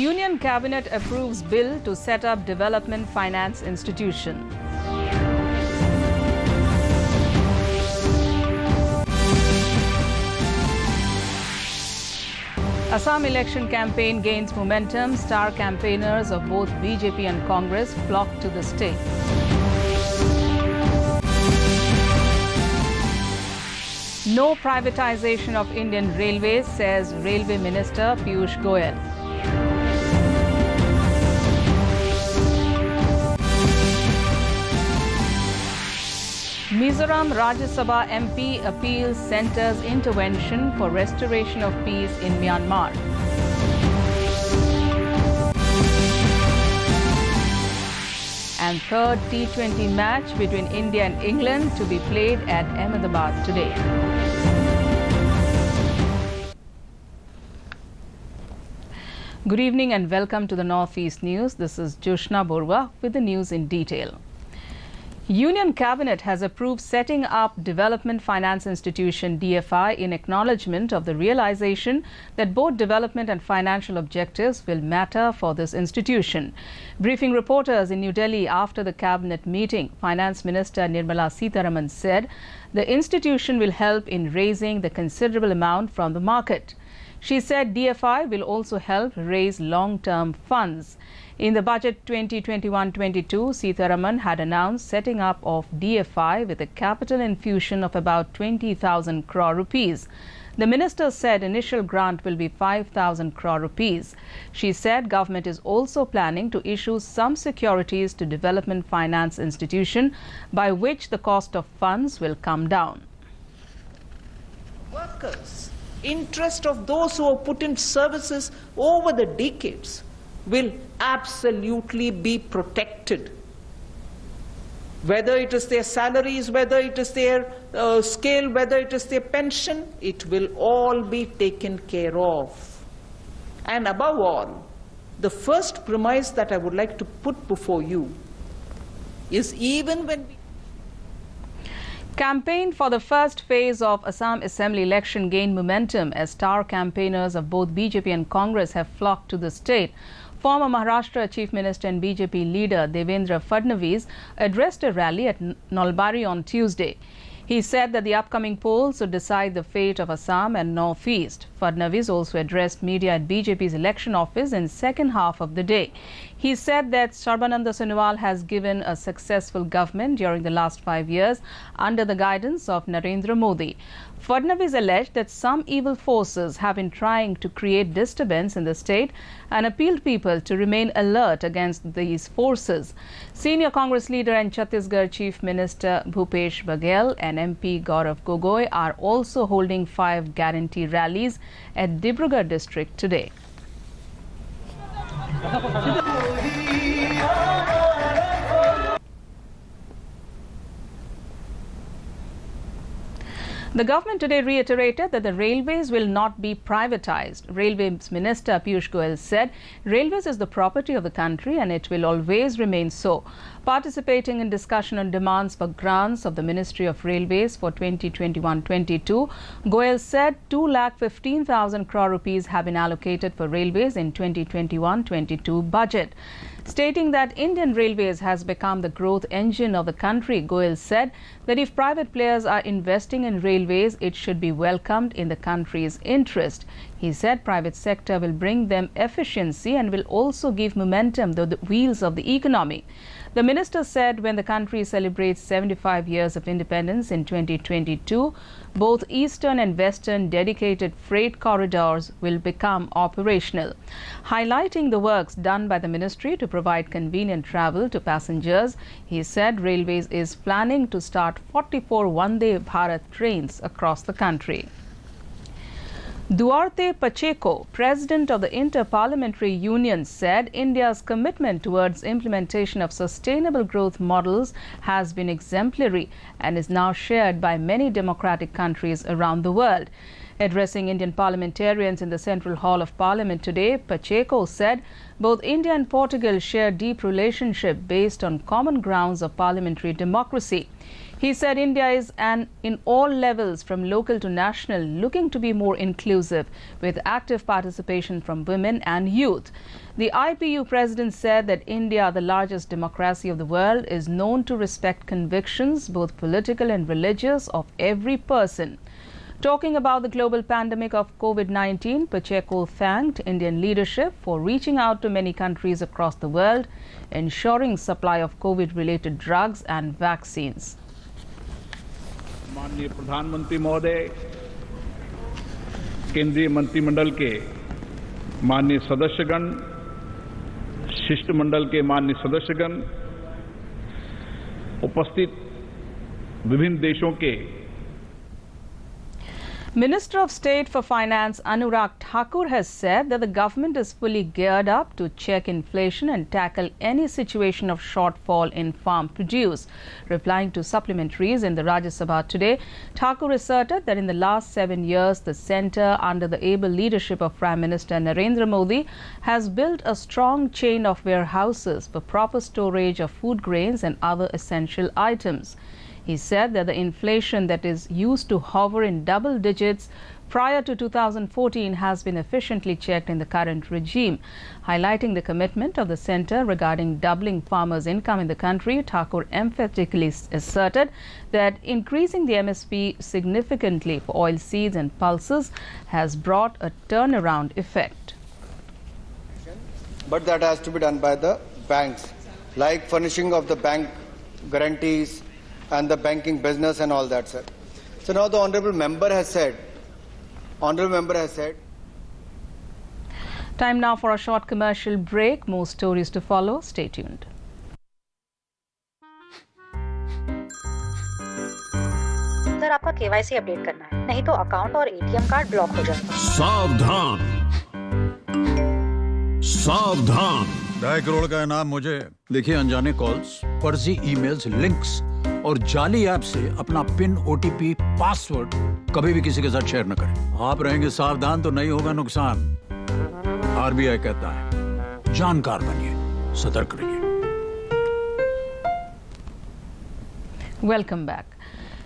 Union Cabinet approves bill to set up Development Finance Institution. Assam election campaign gains momentum. Star campaigners of both BJP and Congress flock to the state. No privatization of Indian Railways, says Railway Minister Piyush Goyal. Mizoram Rajya Sabha MP appeals centre's intervention for restoration of peace in Myanmar. And third T20 match between India and England to be played at Ahmedabad today. Good evening and welcome to the Northeast News. This is Joshna Borwa with the news in detail. Union Cabinet has approved setting up Development Finance Institution DFI in acknowledgement of the realization that both development and financial objectives will matter for this institution. Briefing reporters in New Delhi after the Cabinet meeting, Finance Minister Nirmala Sitharaman said the institution will help in raising the considerable amount from the market. She said DFI will also help raise long-term funds. In the budget 2021-22, Sitharaman had announced setting up of DFI with a capital infusion of about 20,000 crore rupees. The minister said initial grant will be 5,000 crore rupees. She said government is also planning to issue some securities to Development Finance Institution, by which the cost of funds will come down. Workers, interest of those who have put in services over the decades will absolutely be protected. Whether it is their salaries, whether it is their scale, whether it is their pension, it will all be taken care of. And above all, the first premise that I would like to put before you is even when we Campaign for the first phase of Assam Assembly election gained momentum as star campaigners of both BJP and Congress have flocked to the state. Former Maharashtra Chief Minister and BJP leader Devendra Fadnavis addressed a rally at Nalbari on Tuesday. He said that the upcoming polls would decide the fate of Assam and Northeast. Fadnavis also addressed media at BJP's election office in second half of the day. He said that Sarbananda Sonowal has given a successful government during the last 5 years under the guidance of Narendra Modi. Fadnavis alleged that some evil forces have been trying to create disturbance in the state and appealed people to remain alert against these forces. Senior Congress leader and Chhattisgarh Chief Minister Bhupesh Baghel and MP Gaurav Gogoi are also holding 5 guarantee rallies at Dibrugarh district today. The government today reiterated that the railways will not be privatized. Railways Minister Piyush Goyal said railways is the property of the country and it will always remain so. Participating in discussion on demands for grants of the Ministry of Railways for 2021-22, Goyal said 2,15,000 crore rupees have been allocated for railways in 2021-22 budget. Stating that Indian Railways has become the growth engine of the country, Goyal said that if private players are investing in railways, it should be welcomed in the country's interest. He said private sector will bring them efficiency and will also give momentum to the wheels of the economy. The minister said when the country celebrates 75 years of independence in 2022, both eastern and western dedicated freight corridors will become operational. Highlighting the works done by the ministry to provide convenient travel to passengers, he said Railways is planning to start 44 Vande Bharat trains across the country. Duarte Pacheco, president of the Inter-Parliamentary Union, said India's commitment towards implementation of sustainable growth models has been exemplary and is now shared by many democratic countries around the world. Addressing Indian parliamentarians in the Central Hall of Parliament today, Pacheco said both India and Portugal share deep relationship based on common grounds of parliamentary democracy. He said India is, in all levels from local to national, looking to be more inclusive with active participation from women and youth. The IPU president said that India, the largest democracy of the world, is known to respect convictions, both political and religious, of every person. Talking about the global pandemic of COVID-19, Pacheco thanked Indian leadership for reaching out to many countries across the world, ensuring supply of COVID-related drugs and vaccines. माननीय प्रधानमंत्री महोदय, केंद्रीय मंत्रिमंडल के माननीय सदस्यगण, शिष्टमंडल के माननीय सदस्यगण, उपस्थित विभिन्न देशों के Minister of State for Finance Anurag Thakur has said that the government is fully geared up to check inflation and tackle any situation of shortfall in farm produce. Replying to supplementaries in the Rajya Sabha today, Thakur asserted that in the last 7 years, the centre, under the able leadership of Prime Minister Narendra Modi, has built a strong chain of warehouses for proper storage of food grains and other essential items. He said that the inflation that is used to hover in double digits prior to 2014 has been efficiently checked in the current regime. Highlighting the commitment of the centre regarding doubling farmers' income in the country, Thakur emphatically asserted that increasing the MSP significantly for oilseeds and pulses has brought a turnaround effect. But that has to be done by the banks, like furnishing of the bank guarantees and the banking business and all that, sir. So now the honourable member has said. Time now for a short commercial break. More stories to follow. Stay tuned. Sir, आपका KYC update करना है, नहीं तो account और ATM card block हो जाएगा। सावधान, सावधान। 2.5 करोड़ का इनाम मुझे। देखिए, अनजाने कॉल्स, फर्जी ईमेल्स, लिंक्स और जाली ऐप से अपना पिन, OTP, पासवर्ड कभी भी किसी के साथ शेयर न करें। आप रहेंगे सावधान तो नहीं होगा नुकसान। RBI कहता है, जानकार बनिए, सतर्क रहिए। Welcome back.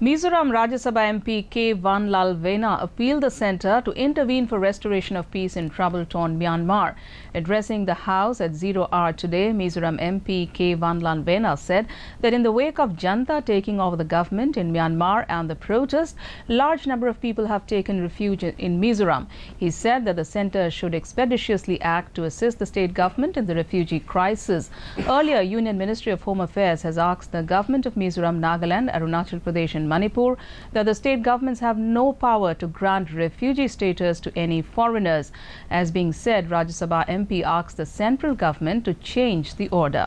Mizoram Rajya Sabha MP K. Vanlal Vena appealed the centre to intervene for restoration of peace in trouble-torn Myanmar. Addressing the House at 0 hour today, Mizoram MP K. Vanlal Vena said that in the wake of Janta taking over the government in Myanmar and the protest, a large number of people have taken refuge in Mizoram. He said that the centre should expeditiously act to assist the state government in the refugee crisis. Earlier, Union Ministry of Home Affairs has asked the government of Mizoram, Nagaland, Arunachal Pradesh and Manipur that the state governments have no power to grant refugee status to any foreigners. As being said, Rajya Sabha MP asked the central government to change the order.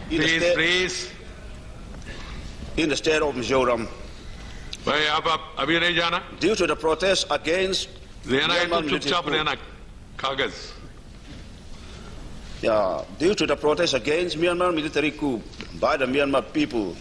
Please. In the state of Mizoram, अभी नहीं जाना, due to the protests against due to the protests against Myanmar military coup by the Myanmar people.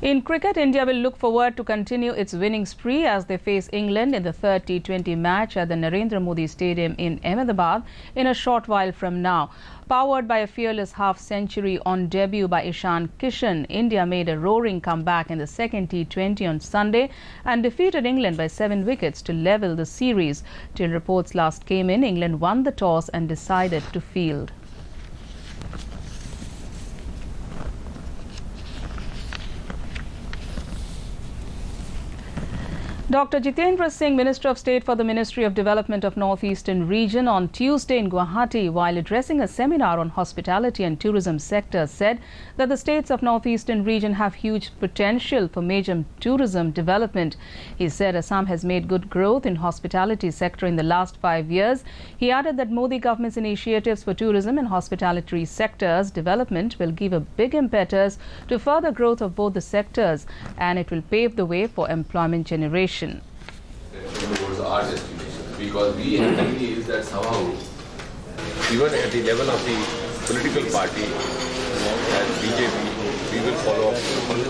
In cricket, India will look forward to continue its winning spree as they face England in the third T20 match at the Narendra Modi Stadium in Ahmedabad in a short while from now. Powered by a fearless half-century on debut by Ishan Kishan, India made a roaring comeback in the second T20 on Sunday and defeated England by 7 wickets to level the series. Till reports last came in, England won the toss and decided to field. Dr. Jitendra Singh, Minister of State for the Ministry of Development of North-Eastern Region, on Tuesday in Guwahati, while addressing a seminar on hospitality and tourism sector, said that the states of North-Eastern Region have huge potential for major tourism development. He said Assam has made good growth in hospitality sector in the last 5 years. He added that Modi government's initiatives for tourism and hospitality sectors development will give a big impetus to further growth of both the sectors, and it will pave the way for employment generation. Towards our destination, because we is that somehow, even at the level of the political party as BJP, we will follow up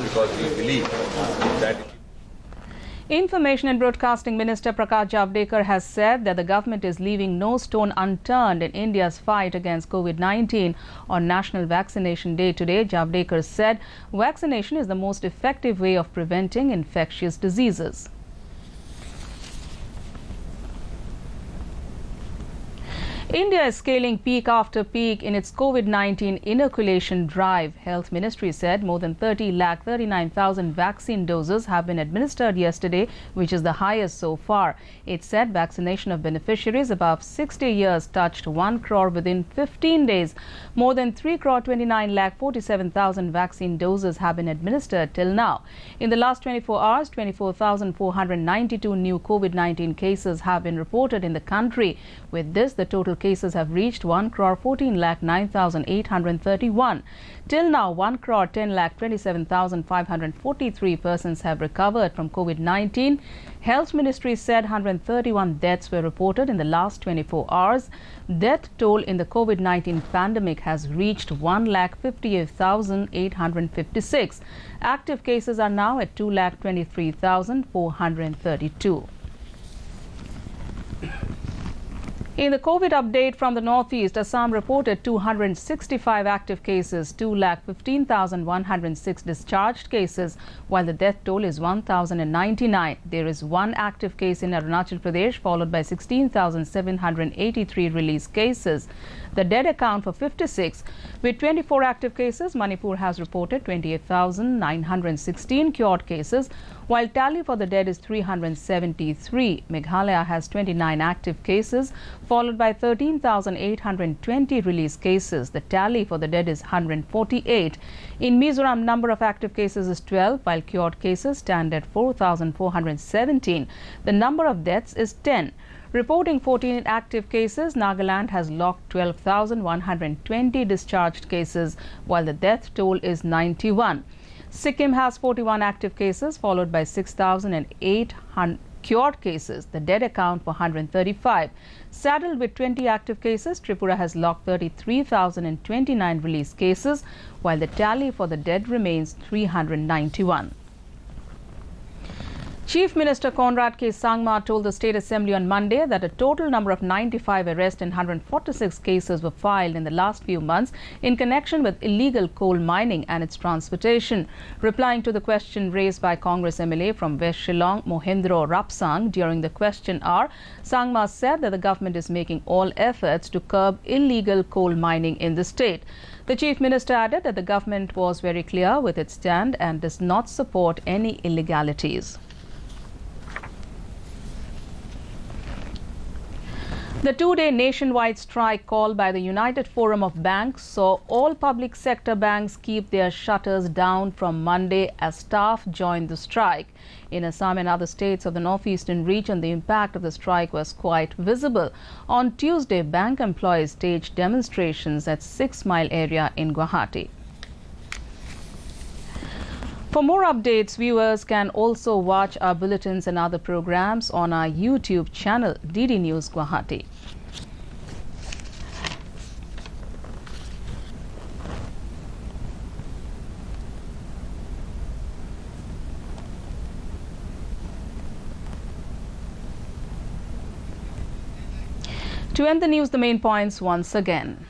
because we believe that. Information and Broadcasting Minister Prakash Javadekar has said that the government is leaving no stone unturned in India's fight against COVID-19. On National Vaccination Day today, Javadekar said vaccination is the most effective way of preventing infectious diseases. India is scaling peak after peak in its COVID-19 inoculation drive. Health Ministry said more than 30,39,000 vaccine doses have been administered yesterday, which is the highest so far. It said vaccination of beneficiaries above 60 years touched 1 crore within 15 days. More than 3,29,47,000 vaccine doses have been administered till now. In the last 24 hours, 24,492 new COVID-19 cases have been reported in the country. With this, the total cases have reached 1,14,09,831. Till now, 1,10,27,543 persons have recovered from COVID-19. Health Ministry said 131 deaths were reported in the last 24 hours. Death toll in the COVID-19 pandemic has reached 1,58,856. Active cases are now at 2,23,432. In the COVID update from the Northeast, Assam reported 265 active cases, 2,15,106 discharged cases, while the death toll is 1,099. There is one active case in Arunachal Pradesh, followed by 16,783 released cases. The dead account for 56. With 24 active cases, Manipur has reported 28,916 cured cases, while tally for the dead is 373. Meghalaya has 29 active cases, followed by 13,820 released cases. The tally for the dead is 148. In Mizoram, number of active cases is 12, while cured cases stand at 4,417. The number of deaths is 10. Reporting 14 active cases, Nagaland has logged 12,120 discharged cases, while the death toll is 91. Sikkim has 41 active cases, followed by 6,800 cured cases. The dead account for 135. Saddled with 20 active cases, Tripura has logged 33,029 released cases, while the tally for the dead remains 391. Chief Minister Conrad K. Sangma told the State Assembly on Monday that a total number of 95 arrests and 146 cases were filed in the last few months in connection with illegal coal mining and its transportation. Replying to the question raised by Congress MLA from West Shillong, Mohindro Rapsang, during the question hour, Sangma said that the government is making all efforts to curb illegal coal mining in the state. The Chief Minister added that the government was very clear with its stand and does not support any illegalities. The two-day nationwide strike called by the United Forum of Banks saw all public sector banks keep their shutters down from Monday as staff joined the strike. In Assam and other states of the northeastern region, the impact of the strike was quite visible. On Tuesday, bank employees staged demonstrations at 6 Mile area in Guwahati. For more updates, viewers can also watch our bulletins and other programs on our YouTube channel, DD News Guwahati. To end the news, the main points once again.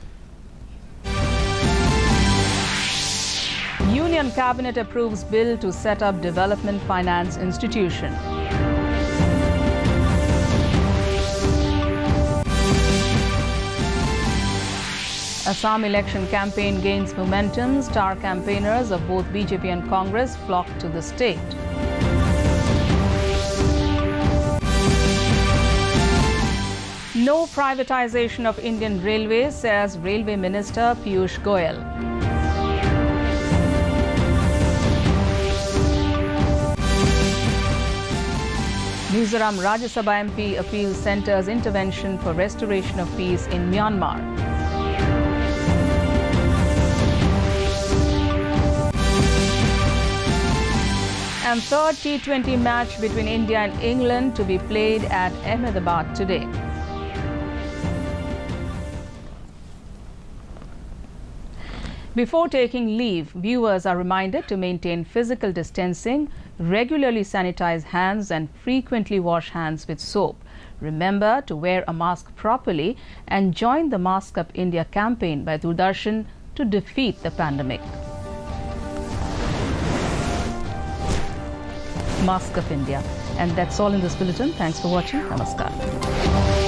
Union Cabinet approves bill to set up Development Finance Institution. Assam election campaign gains momentum. Star campaigners of both BJP and Congress flock to the state. No privatization of Indian Railways, says Railway Minister Piyush Goyal. Mizoram Rajya Sabha MP appeals centre's intervention for restoration of peace in Myanmar. And third T20 match between India and England to be played at Ahmedabad today. Before taking leave, viewers are reminded to maintain physical distancing, regularly sanitize hands and frequently wash hands with soap. Remember to wear a mask properly and join the Mask Up India campaign by Doordarshan to defeat the pandemic. Mask Up India. And that's all in this bulletin. Thanks for watching. Namaskar.